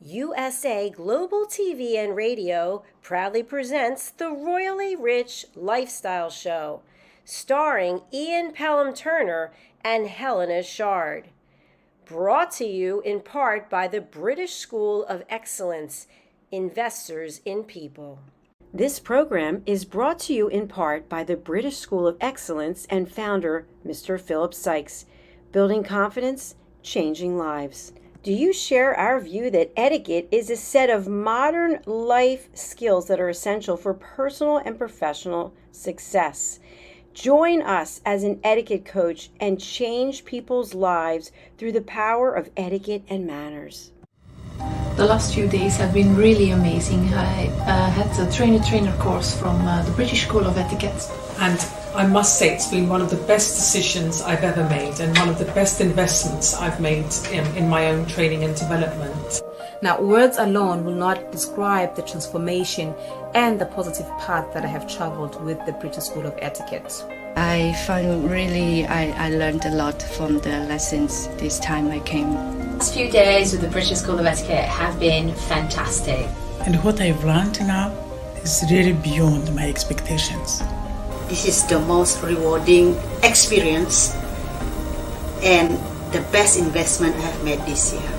USA Global TV and Radio proudly presents the Royally Rich Lifestyle Show, starring Ian Pelham Turner and Helena CHARD. Brought to you in part by the British School of Excellence, Investors in People. This program is brought to you in part by the British School of Excellence and founder, Mr. Philip Sykes, building confidence, changing lives. Do you share our view that etiquette is a set of modern life skills that are essential for personal and professional success? Join us as an etiquette coach and change people's lives through the power of etiquette and manners. The last few days have been really amazing. I had a trainer course from the British School of Etiquette. And I must say it's been one of the best decisions I've ever made and one of the best investments I've made in my own training and development. Now, words alone will not describe the transformation and the positive path that I have traveled with the British School of Etiquette. I found I learned a lot from the lessons this time I came. The last few days with the British School of Etiquette have been fantastic. And what I've learned now is really beyond my expectations. This is the most rewarding experience and the best investment I have made this year.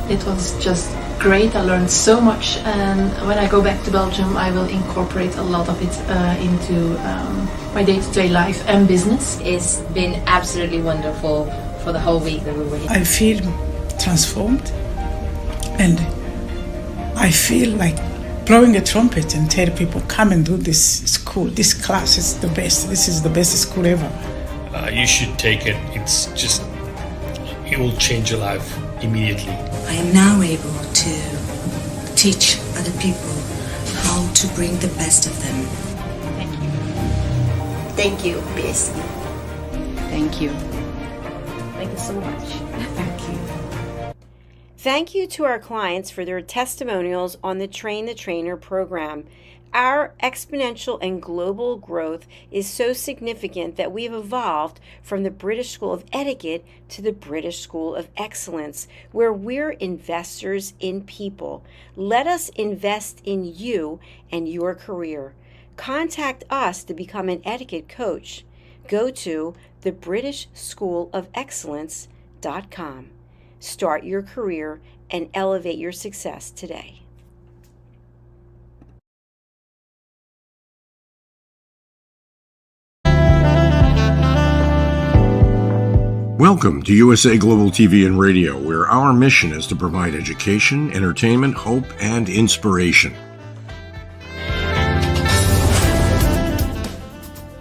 It was just great. I learned so much, and when I go back to Belgium I will incorporate a lot of it into my day-to-day life and business. It's been absolutely wonderful for the whole week that we were here. I feel transformed, and I feel like blowing a trumpet and tell people, come and do this school, this class is the best, this is the best school ever. You should take it. It will change your life immediately. I am now able to teach other people how to bring the best of them. Thank you. Thank you, BSc. Thank you. Thank you so much. Thank you. Thank you to our clients for their testimonials on the Train the Trainer program. Our exponential and global growth is so significant that we've evolved from the British School of Etiquette to the British School of Excellence, where we're investors in people. Let us invest in you and your career. Contact us to become an etiquette coach. Go to thebritishschoolofexcellence.com. Start your career and elevate your success today. Welcome to USA Global TV and Radio, where our mission is to provide education, entertainment, hope, and inspiration.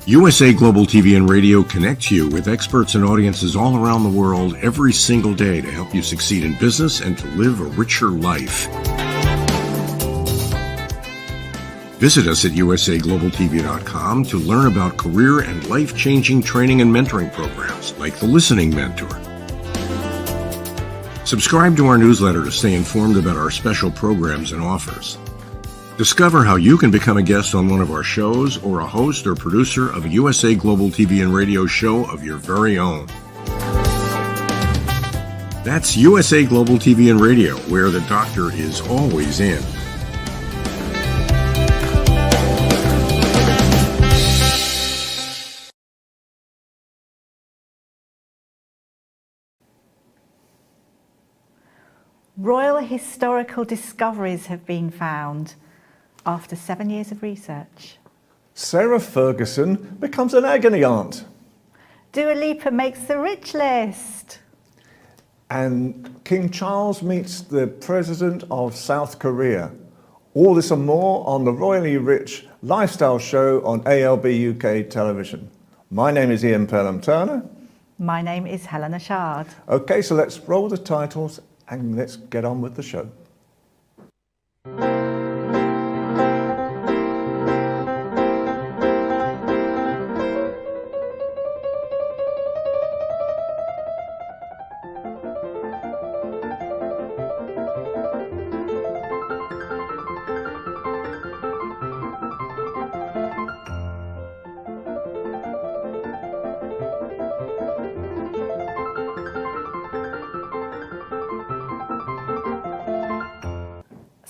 USA Global TV and Radio connects you with experts and audiences all around the world every single day to help you succeed in business and to live a richer life. Visit us at usaglobaltv.com to learn about career and life-changing training and mentoring programs like the Listening Mentor. Subscribe to our newsletter to stay informed about our special programs and offers. Discover how you can become a guest on one of our shows or a host or producer of a USA Global TV and Radio show of your very own. That's USA Global TV and Radio, where the doctor is always in. Royal historical discoveries have been found after 7 years of research. Sarah Ferguson becomes an agony aunt. Lipa makes the rich list. And King Charles meets the President of South Korea. All this and more on the Royally Rich Lifestyle Show on ALB UK television. My name is Ian Pelham Turner. My name is Helena CHARD. Okay, so let's roll the titles and let's get on with the show.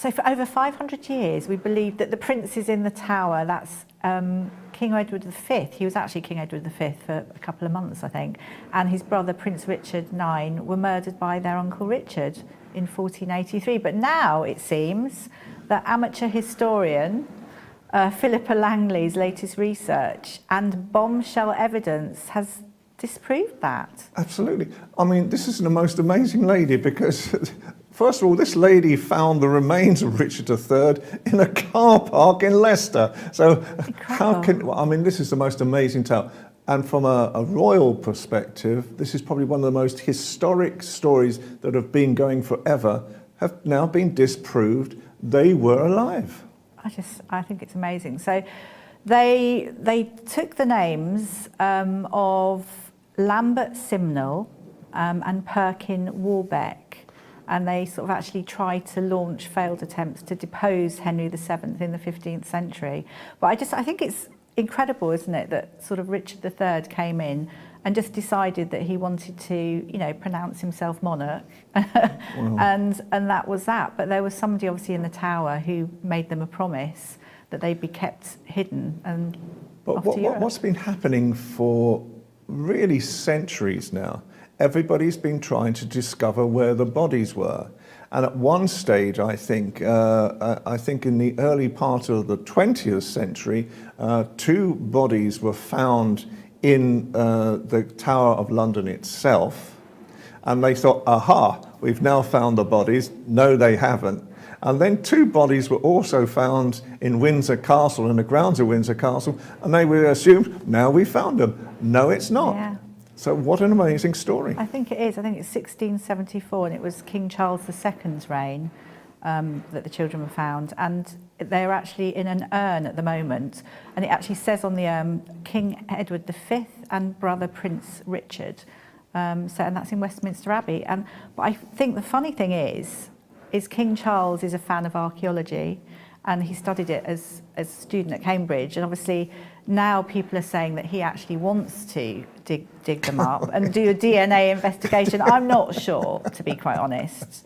So for over 500 years, we believed that the princes in the tower, that's King Edward V. He was actually King Edward V for a couple of months, I think, and his brother Prince Richard IX were murdered by their uncle Richard in 1483. But now it seems that amateur historian Philippa Langley's latest research and bombshell evidence has disproved that. Absolutely. I mean, this is the most amazing lady because, first of all, this lady found the remains of Richard III in a car park in Leicester. So how can, I mean, this is the most amazing tale. And from a royal perspective, this is probably one of the most historic stories that have been going forever, have now been disproved. They were alive. I think it's amazing. So they took the names of Lambert Simnel and Perkin Warbeck, and they sort of actually tried to launch failed attempts to depose Henry VII in the 15th century. But I think it's incredible, isn't it, that sort of Richard III came in and just decided that he wanted to, you know, pronounce himself monarch, and that was that. But there was somebody obviously in the tower who made them a promise that they'd be kept hidden and off to Europe. What's been happening for really centuries now? Everybody's been trying to discover where the bodies were. And at one stage, I think in the early part of the 20th century, 2 bodies were found in the Tower of London itself. And they thought, aha, we've now found the bodies. No, they haven't. And then 2 bodies were also found in Windsor Castle, in the grounds of Windsor Castle, and they were assumed, now we found them. No, it's not. Yeah. So what an amazing story. I think it is. I think it's 1674, and it was King Charles II's reign that the children were found. And they're actually in an urn at the moment. And it actually says on the urn, King Edward V and brother Prince Richard. And that's in Westminster Abbey. But I think the funny thing is King Charles is a fan of archaeology, and he studied it as a student at Cambridge. And obviously now people are saying that he actually wants to dig them up and do a DNA investigation. I'm not sure, to be quite honest.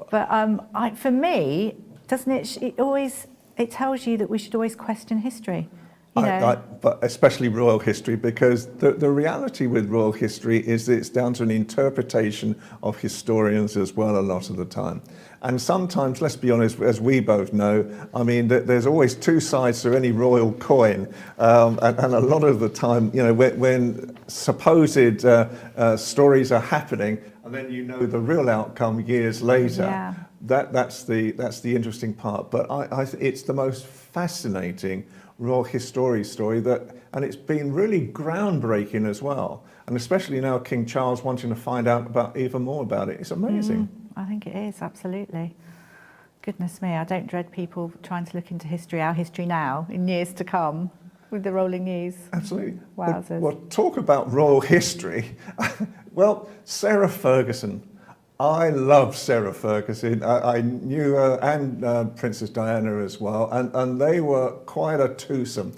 But for me, doesn't it tells you that we should always question history. You know? But especially royal history, because the reality with royal history is that it's down to an interpretation of historians as well a lot of the time. And sometimes, let's be honest, as we both know, I mean, there's always 2 sides to any royal coin. And a lot of the time, you know, when supposed stories are happening, and then you know the real outcome years later, that's the interesting part. But it's the most fascinating royal history story and it's been really groundbreaking as well. And especially now King Charles wanting to find out about even more about it. It's amazing. I think it is, absolutely. Goodness me, I don't dread people trying to look into history, our history now, in years to come, with the rolling news. Absolutely. Wowzers. Well, talk about royal history. Well, Sarah Ferguson. I love Sarah Ferguson. I knew her and Princess Diana as well, and they were quite a twosome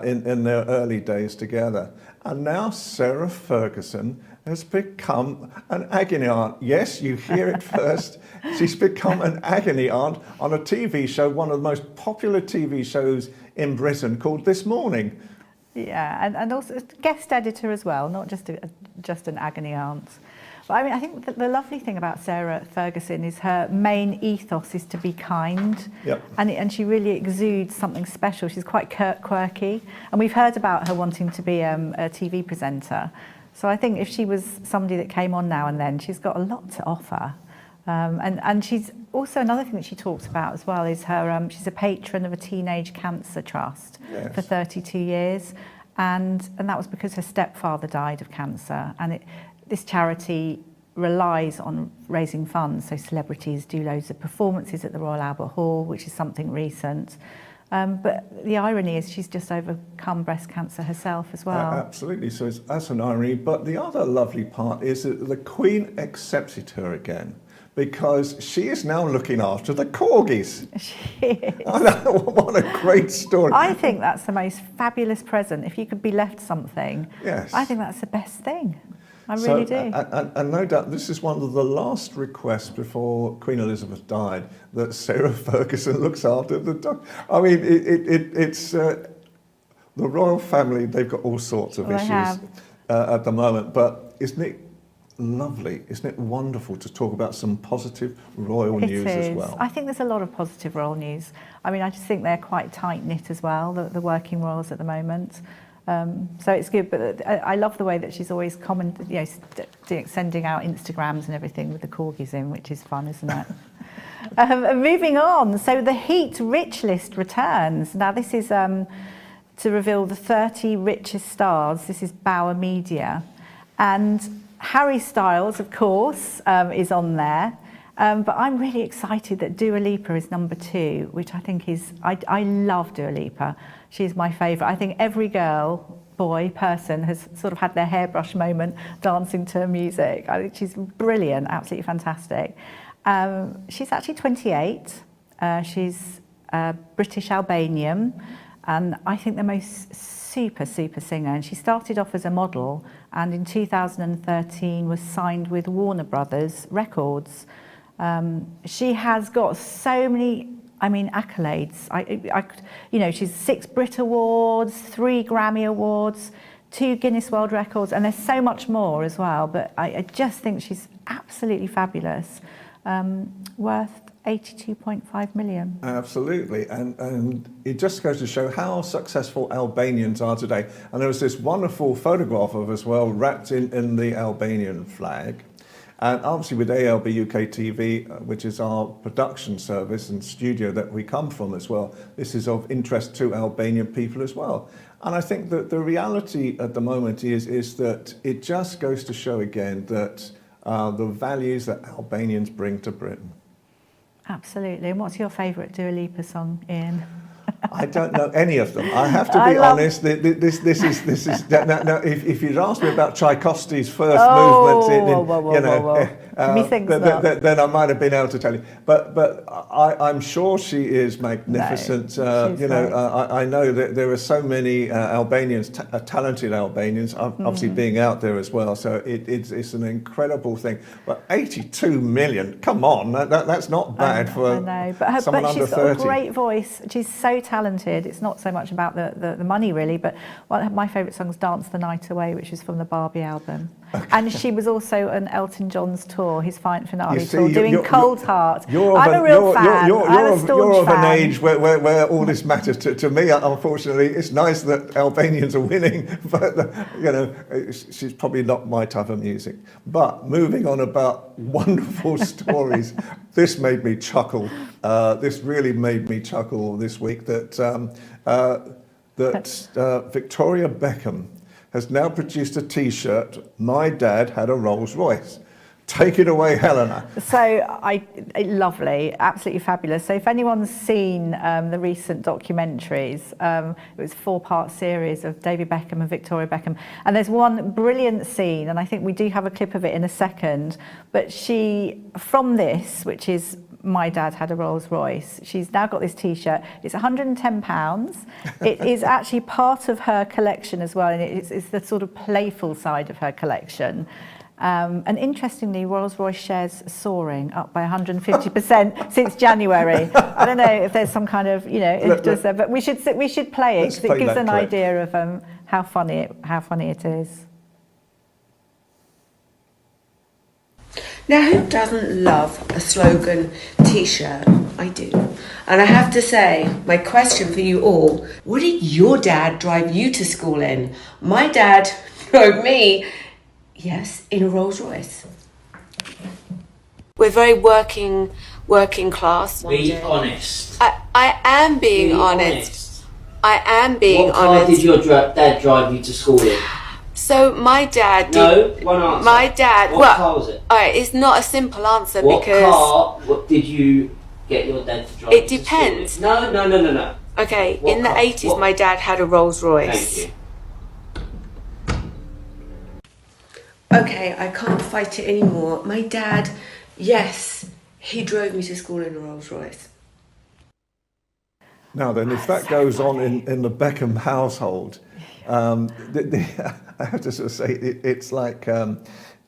in their early days together. And now Sarah Ferguson has become an agony aunt. Yes, you hear it first. She's become an agony aunt on a TV show, one of the most popular TV shows in Britain, called This Morning. Yeah, and also a guest editor as well, not just an agony aunt. But I mean, I think the lovely thing about Sarah Ferguson is her main ethos is to be kind. Yep. And she really exudes something special. She's quite quirky. And we've heard about her wanting to be a TV presenter. So I think if she was somebody that came on now and then, she's got a lot to offer. And she's also, another thing that she talks about as well is her, she's a patron of a teenage cancer trust for 32 years. And that was because her stepfather died of cancer. And this charity relies on raising funds, so celebrities do loads of performances at the Royal Albert Hall, which is something recent. But the irony is she's just overcome breast cancer herself as well. Absolutely, so that's an irony. But the other lovely part is that the Queen accepted her again, because she is now looking after the corgis. She is. What a great story. I think that's the most fabulous present. If you could be left something, yes. I think that's the best thing. I really do. And no doubt this is one of the last requests before Queen Elizabeth died, that Sarah Ferguson looks after the dog. I mean, it's the royal family, they've got all sorts of issues at the moment, but isn't it lovely, isn't it wonderful to talk about some positive royal news as well? I think there's a lot of positive royal news. I mean, I just think they're quite tight-knit as well, the working royals at the moment. So it's good, but I love the way that she's always sending out Instagrams and everything with the corgis in, which is fun, isn't it? Moving on, so the Heat Rich list returns. Now this is to reveal the 30 richest stars. This is Bauer Media. And Harry Styles, of course, is on there. But I'm really excited that Dua Lipa is number 2, which I think is, I love Dua Lipa. She's my favourite. I think every girl, boy, person has sort of had their hairbrush moment dancing to her music. I think she's brilliant, absolutely fantastic. She's actually 28. She's British Albanian, and I think the most super singer. And she started off as a model, and in 2013 was signed with Warner Brothers Records. She has got so many, accolades. She's 6 Brit Awards, 3 Grammy Awards, 2 Guinness World Records, and there's so much more as well. But I just think she's absolutely fabulous. Worth 82.5 million. Absolutely, and it just goes to show how successful Albanians are today. And there was this wonderful photograph of us, well, wrapped in the Albanian flag. And obviously with ALB UK TV, which is our production service and studio that we come from as well, this is of interest to Albanian people as well. And I think that the reality at the moment is that it just goes to show again that the values that Albanians bring to Britain. Absolutely. And what's your favourite Dua Lipa song, Ian? I don't know any of them. I have to be honest. This is now. If you'd asked me about Tchaikovsky's first movement, then I might have been able to tell you. But I'm sure she is magnificent. I know that there are so many Albanians, talented Albanians, obviously being out there as well. So it's an incredible thing. But 82 million, come on, that's not bad for someone under 30. But she's got a great voice. She's so talented. It's not so much about the money really, but my favourite song is Dance the Night Away, which is from the Barbie album. Okay. And she was also on Elton John's tour, his finale tour, doing Cold Heart. I'm a real fan. You're of an age where all this matters to me. Unfortunately, it's nice that Albanians are winning, but she's probably not my type of music. But moving on about wonderful stories, this made me chuckle. This really made me chuckle this week that Victoria Beckham has now produced a T-shirt, My Dad Had a Rolls Royce. Take it away, Helena. So, lovely, absolutely fabulous. So if anyone's seen the recent documentaries, it was a 4-part series of David Beckham and Victoria Beckham. And there's one brilliant scene, and I think we do have a clip of it in a second, but she, from this, which is My Dad Had a Rolls Royce, she's now got this T-shirt. It's £110. It is actually part of her collection as well, and it's the sort of playful side of her collection. And interestingly, Rolls-Royce shares soaring, up by 150% since January. I don't know if there's some kind of, but we should play it because it gives an idea of how funny it is. Now, who doesn't love a slogan T-shirt? I do. And I have to say, my question for you all, what did your dad drive you to school in? My dad drove me, yes, in a Rolls Royce. We're very working class. Be honest. I am being honest. I am being honest. What car did your dad drive you to school in? So my dad did... No, one answer. My dad... What car was it? Alright, it's not a simple answer what because... What did you get your dad to drive It depends. To school in? No. Okay, in the 80s my dad had a Rolls Royce. Thank you. Okay, I can't fight it anymore. My dad, yes, he drove me to school in a Rolls Royce. Now then, if that goes on in the Beckham household, I have to sort of say, it's like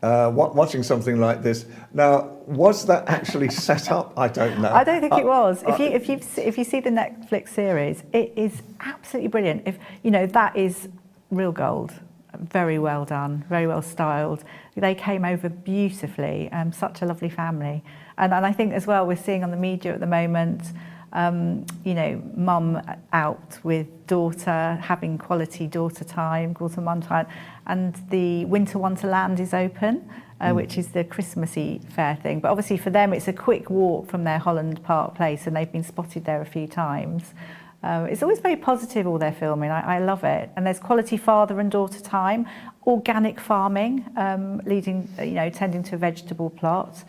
watching something like this. Now, was that actually set up? I don't know. I don't think it was. If you see the Netflix series, it is absolutely brilliant. If you know, that is real gold. Very well done, very well styled. They came over beautifully. Such a lovely family, and I think as well we're seeing on the media at the moment. You know, mum out with daughter, having quality daughter time, daughter mum time, and the Winter Wonderland is open, which is the Christmassy fair thing. But obviously for them, it's a quick walk from their Holland Park place, and they've been spotted there a few times. It's always very positive, all their filming. I love it. And there's quality father and daughter time, organic farming, leading, you know, tending to a vegetable plot.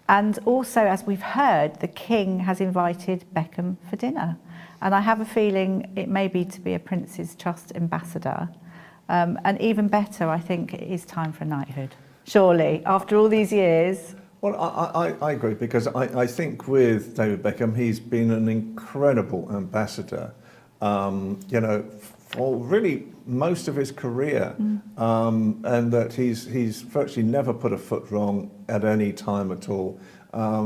And also, as we've heard, the King has invited Beckham for dinner. And I have a feeling it may be to be a Prince's Trust ambassador. And even better, I think it is time for knighthood. Surely, after all these years. Well, I agree, because I think with David Beckham, he's been an incredible ambassador, you know, for really most of his career, and that he's virtually never put a foot wrong at any time at all.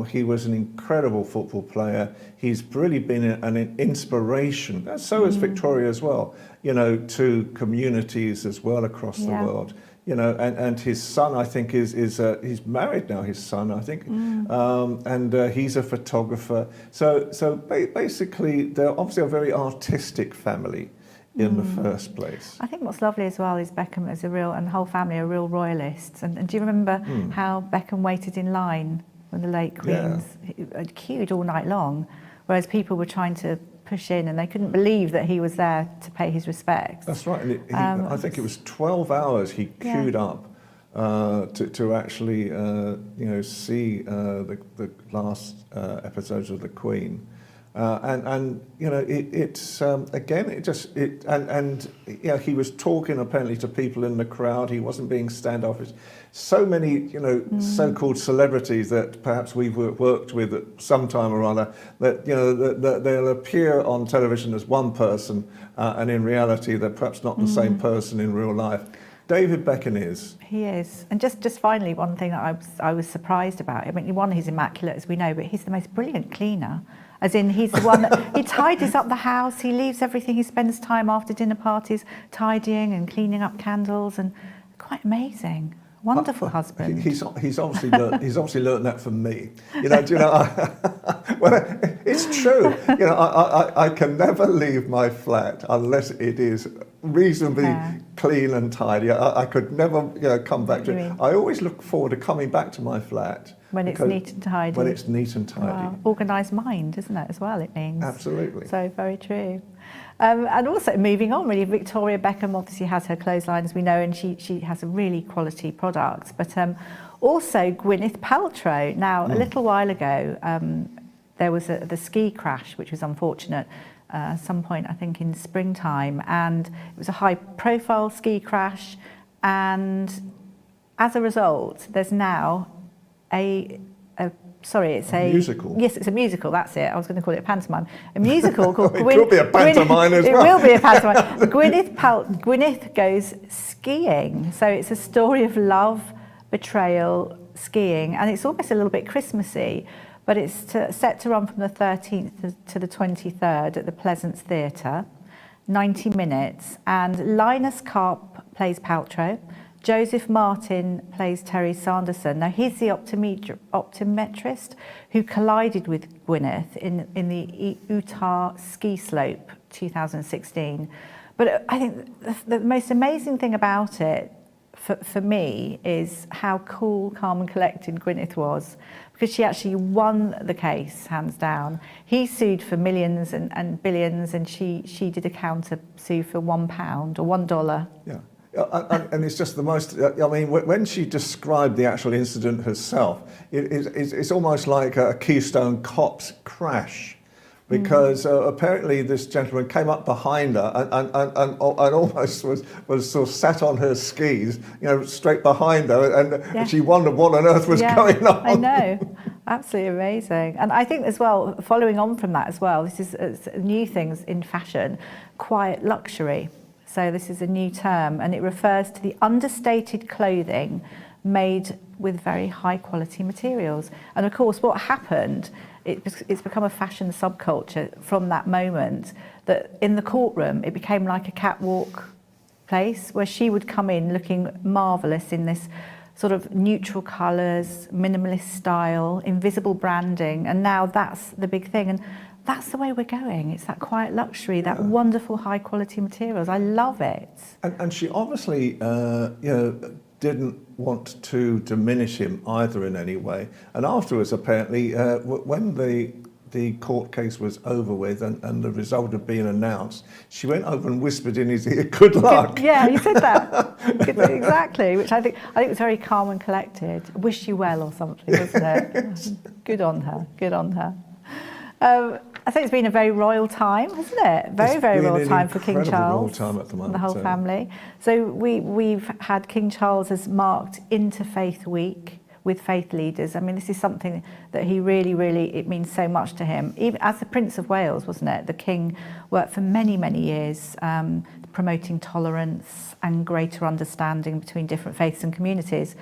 He was an incredible football player. He's really been an inspiration, and so is Victoria as well, you know, to communities as well across the world. You know, and his son, I think, is he's married now. His son, I think, and he's a photographer. So basically, they're obviously a very artistic family in the first place. I think what's lovely as well is Beckham is and the whole family are real royalists. And do you remember how Beckham waited in line when the late Queen's queued all night long, whereas people were trying to push in and they couldn't believe that he was there to pay his respects. That's right. And I think it was 12 hours he queued up to actually you know, see the last episodes of the Queen. And you know, it's again, and you know, he was talking apparently to people in the crowd. He wasn't being standoffish. So many, you know, so-called celebrities that perhaps we've worked with at some time or other, that, you know, that they'll appear on television as one person, and in reality they're perhaps not the same person in real life. David Beckham is. He is. And just finally, one thing that I was surprised about. I mean, one, he's immaculate, as we know, but he's the most brilliant cleaner. As in, he's the one that he tidies up the house, he leaves everything, he spends time after dinner parties tidying and cleaning up candles, and quite amazing. Wonderful husband. He's obviously learned that from me. You know, do you know? Well, it's true. You know, I can never leave my flat unless it is reasonably clean and tidy. I could never, you know, come back to it. I always look forward to coming back to my flat when it's neat and tidy. When it's neat and tidy. Wow. Organised mind, isn't it, as well? It means. Absolutely. So very true. And also moving on, really, Victoria Beckham obviously has her clothesline, as we know, and she has a really quality product. But also Gwyneth Paltrow. Now, a little while ago, there was the ski crash, which was unfortunate. At some point, I think in springtime, and it was a high-profile ski crash. And as a result, there's now it's a musical. Yes, it's a musical. That's it. I was going to call it a pantomime. A musical called It could be a pantomime as well. It will be a pantomime. Gwyneth goes skiing. So it's a story of love, betrayal, skiing, and it's almost a little bit Christmassy. But it's set to run from the 13th to the 23rd at the Pleasance Theatre, 90 minutes. And Linus Karp plays Paltrow. Joseph Martin plays Terry Sanderson. Now, he's the optometrist who collided with Gwyneth in the Utah ski slope 2016. But I think the most amazing thing about it, for me, is how cool, calm and collected Gwyneth was, because she actually won the case, hands down. He sued for millions and billions, and she did a counter sue for £1 or $1. Yeah. And it's just the most, I mean, when she described the actual incident herself, it's almost like a Keystone Cops crash, because apparently this gentleman came up behind her and almost was sort of sat on her skis, you know, straight behind her, and she wondered what on earth was going on. I know. Absolutely amazing. And I think as well, following on from that as well, this is new things in fashion, quiet luxury. So this is a new term, and it refers to the understated clothing made with very high quality materials. And of course, what happened, it's become a fashion subculture from that moment, that in the courtroom, it became like a catwalk place where she would come in looking marvellous in this sort of neutral colours, minimalist style, invisible branding, and now that's the big thing. And that's the way we're going. It's that quiet luxury, that wonderful high quality materials. I love it. And she obviously, didn't want to diminish him either in any way. And afterwards, apparently, when the court case was over with and the result had been announced, she went over and whispered in his ear, "Good luck." Yeah, he said that. Exactly, which I think was very calm and collected. Wish you well or something, wasn't it? Good on her. Good on her. I think it's been a very royal time, hasn't it? Very royal time for King Charles time at the moment, and the whole family. So we've had King Charles has marked Interfaith Week with faith leaders. I mean, this is something that he really, it means so much to him. Even as the Prince of Wales, wasn't it? The King worked for many years promoting tolerance and greater understanding between different faiths and communities.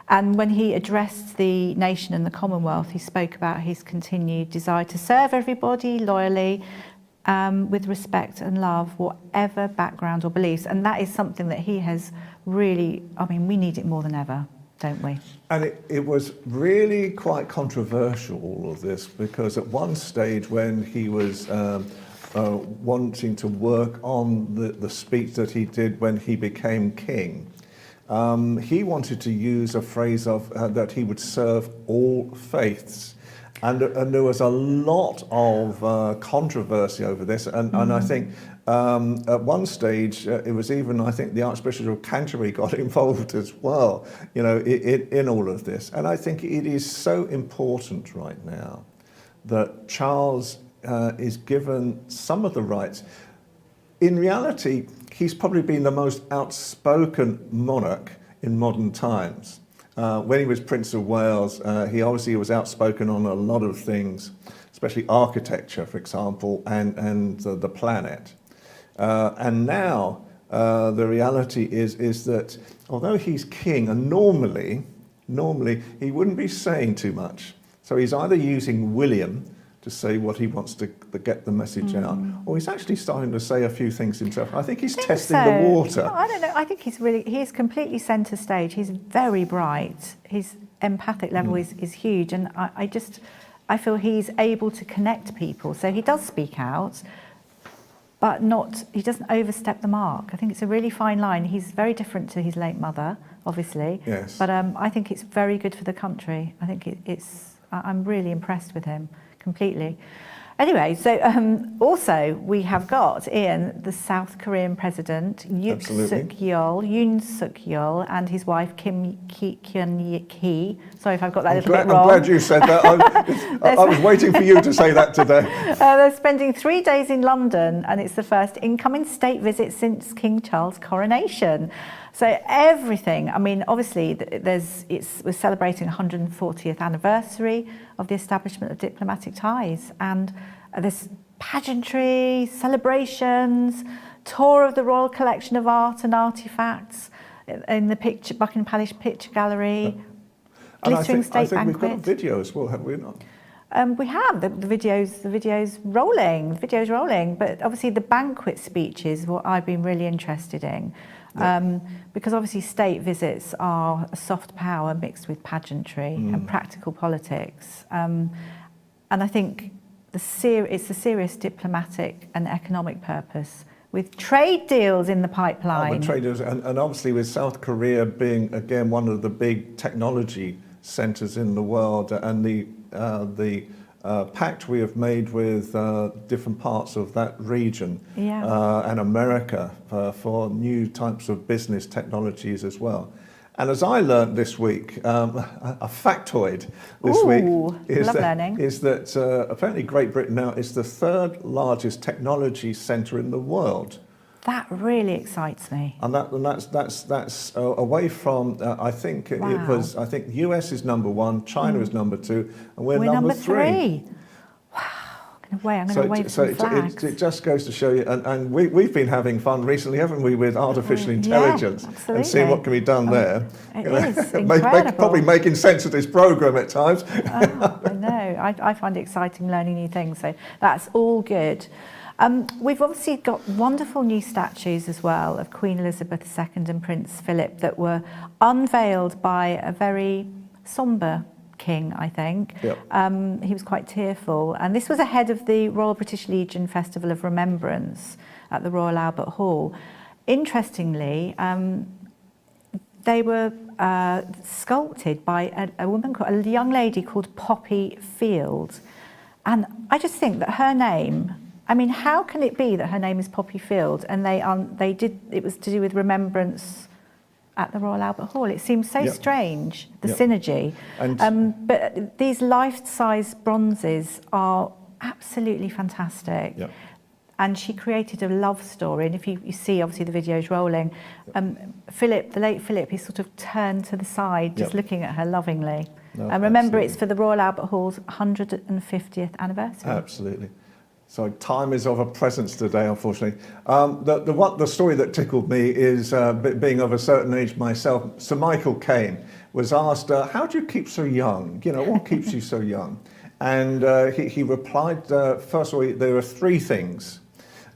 And when he addressed the nation and the Commonwealth, he spoke about his continued desire to serve everybody loyally, with respect and love, whatever background or beliefs. And that is something that he has really, I mean, we need it more than ever, don't we? And it was really quite controversial, all of this, because at one stage when he was wanting to work on the speech that he did when he became king, he wanted to use a phrase of that he would serve all faiths, and there was a lot of controversy over this, and I think at one stage it was even, I think, the Archbishop of Canterbury got involved as well, in all of this. And I think it is so important right now that Charles is given some of the rights. In reality, he's probably been the most outspoken monarch in modern times. When he was Prince of Wales, he obviously was outspoken on a lot of things, especially architecture, for example, and the planet. And now the reality is that although he's king, and normally he wouldn't be saying too much. So he's either using William to say what he wants to get the message out, or he's actually starting to say a few things himself. I think he's testing the water. No, I don't know. I think he's completely centre stage. He's very bright. His empathic level is huge, and I feel he's able to connect people. So he does speak out, but he doesn't overstep the mark. I think it's a really fine line. He's very different to his late mother, obviously. Yes. But I think it's very good for the country. I think I'm really impressed with him. Completely. Anyway, so also we have got Ian, the South Korean president, Yoon Suk-yeol, and his wife Kim Kyun-hee. Sorry if I've got that a little bit wrong. I'm glad you said that. I was waiting for you to say that today. They're spending 3 days in London, and it's the first incoming state visit since King Charles' coronation. So everything, I mean, obviously we're celebrating 140th anniversary of the establishment of diplomatic ties, and this pageantry, celebrations, tour of the Royal Collection of Art and Artefacts in the Buckingham Palace Picture Gallery, glittering state banquet. I think we've got a video as well, have we not? We have the videos rolling, but obviously the banquet speech is what I've been really interested in. Because obviously state visits are a soft power mixed with pageantry and practical politics. And I think it's a serious diplomatic and economic purpose with trade deals in the pipeline. With trade deals, and obviously with South Korea being, again, one of the big technology centres in the world, and the pact we have made with different parts of that region and America for new types of business technologies as well. And as I learned this week, a factoid this week is that apparently Great Britain now is the 3rd largest technology centre in the world. That really excites me. And that's away from I think US is number 1, China is number 2, and we're number 3. Wow, can Wait, I'm going to wave some flags. It just goes to show you, and we've been having fun recently, haven't we, with artificial intelligence and seeing what can be done there. It is incredible. Probably making sense of this programme at times. I know. I find it exciting learning new things, so that's all good. We've obviously got wonderful new statues as well of Queen Elizabeth II and Prince Philip that were unveiled by a very sombre king, I think. Yep. He was quite tearful, and this was ahead of the Royal British Legion Festival of Remembrance at the Royal Albert Hall. Interestingly, they were sculpted by a young lady called Poppy Field, and I just think that her name, I mean, how can it be that her name is Poppy Field and it was to do with remembrance at the Royal Albert Hall? It seems so strange, the synergy. But these life-size bronzes are absolutely fantastic. Yep. And she created a love story. And if you see, obviously, the video's rolling, Philip, the late Philip, he sort of turned to the side, just looking at her lovingly. No, and remember, it's for the Royal Albert Hall's 150th anniversary. Absolutely. So time is of a presence today, unfortunately. The story that tickled me is, being of a certain age myself, Sir Michael Caine was asked, how do you keep so young? You know, what keeps you so young? And he replied, first of all, there are three things.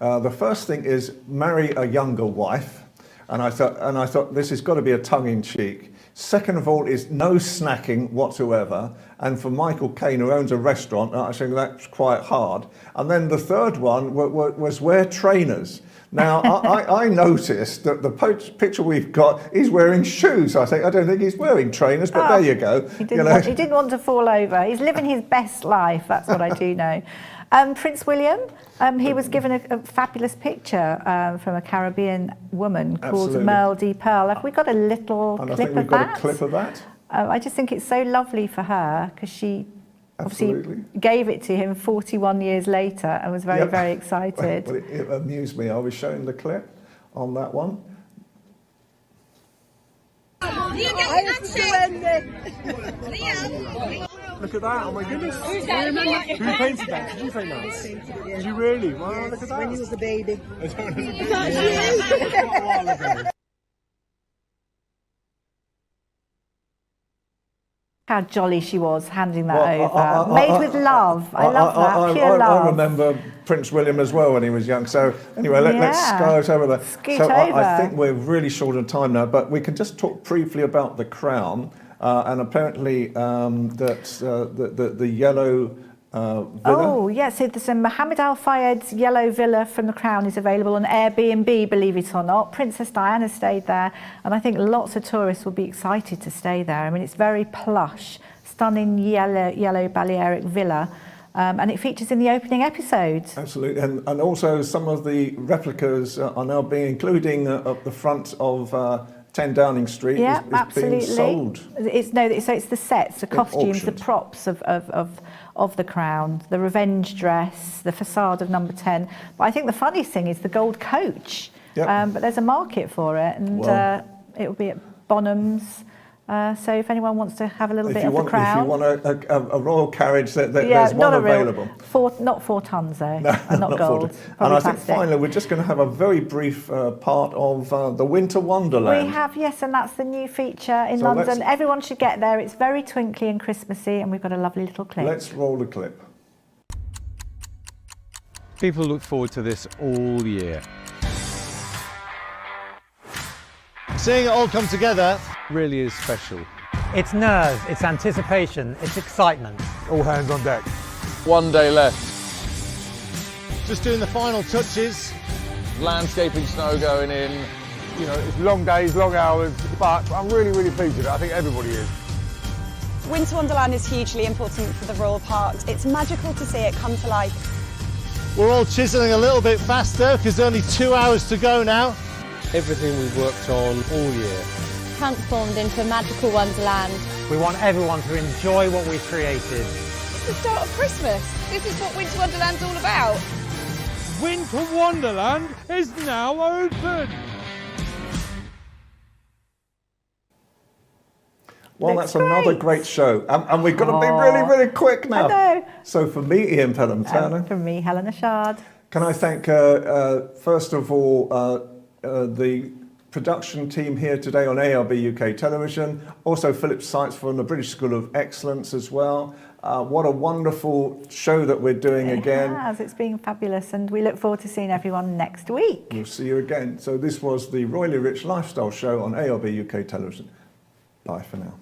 The first thing is marry a younger wife. And I thought this has got to be a tongue-in-cheek. Second of all is no snacking whatsoever. And for Michael Caine, who owns a restaurant, I think that's quite hard. And then the third one was wear trainers. Now, I noticed that the picture we've got, he's wearing shoes. I don't think he's wearing trainers, but there you go. He didn't want to fall over. He's living his best life, that's what I do know. Prince William, he was given a fabulous picture from a Caribbean woman called Merle de Pearl. Have we got a little clip of that? I think we've got a clip of that. I just think it's so lovely for her because she obviously gave it to him 41 years later and was very, very excited. Well, it amused me. I was showing the clip on that one. Look at that, oh my goodness. Who painted that? Did you paint that? Did you really? Wow, look at that. When he was a baby. How jolly she was handing that over. Made with love. I love that. Pure love. I remember Prince William as well when he was young. So anyway, let's scout over that. Scoot over. I think we're really short on time now, but we can just talk briefly about the crown. And apparently the yellow villa. Oh, yes. So there's a Mohammed Al Fayed's yellow villa from the Crown is available on Airbnb, believe it or not. Princess Diana stayed there, and I think lots of tourists will be excited to stay there. I mean, it's very plush, stunning yellow Balearic villa. And it features in the opening episodes. Absolutely, and also some of the replicas are now being including at the front of 10 Downing Street is being sold. So it's the sets, the costumes, the props of the Crown, the revenge dress, the facade of Number 10. But I think the funniest thing is the gold coach. But there's a market for it, and it will be at Bonham's. So if anyone wants to have a little bit of the Crown. If you want a royal carriage, there's one available. Not 4 tons though, no, not gold. And I think finally we're just going to have a very brief part of the Winter Wonderland. We have, yes, and that's the new feature in London. Everyone should get there. It's very twinkly and Christmassy, and we've got a lovely little clip. Let's roll the clip. People look forward to this all year. Seeing it all come together really is special. It's nerves, it's anticipation, it's excitement. All hands on deck. One day left. Just doing the final touches. Landscaping snow going in. You know, it's long days, long hours, but I'm really, really pleased with it. I think everybody is. Winter Wonderland is hugely important for the Royal Parks. It's magical to see it come to life. We're all chiselling a little bit faster because there's only 2 hours to go now. Everything we've worked on all year. Transformed into a magical wonderland. We want everyone to enjoy what we've created. It's the start of Christmas. This is what Winter Wonderland's all about. Winter Wonderland is now open. Well, Looks that's another great show. And we've got to be really, really quick now. I know. So for me, Ian Pelham-Turner. From me, Helena Chard. Can I thank, first of all, the production team here today on ALB UK Television, also Philip Sykes from the British School of Excellence as well. What a wonderful show that we're doing again. It's been fabulous, and we look forward to seeing everyone next week. We'll see you again. So this was the Royally Rich Lifestyle Show on ALB UK Television. Bye for now.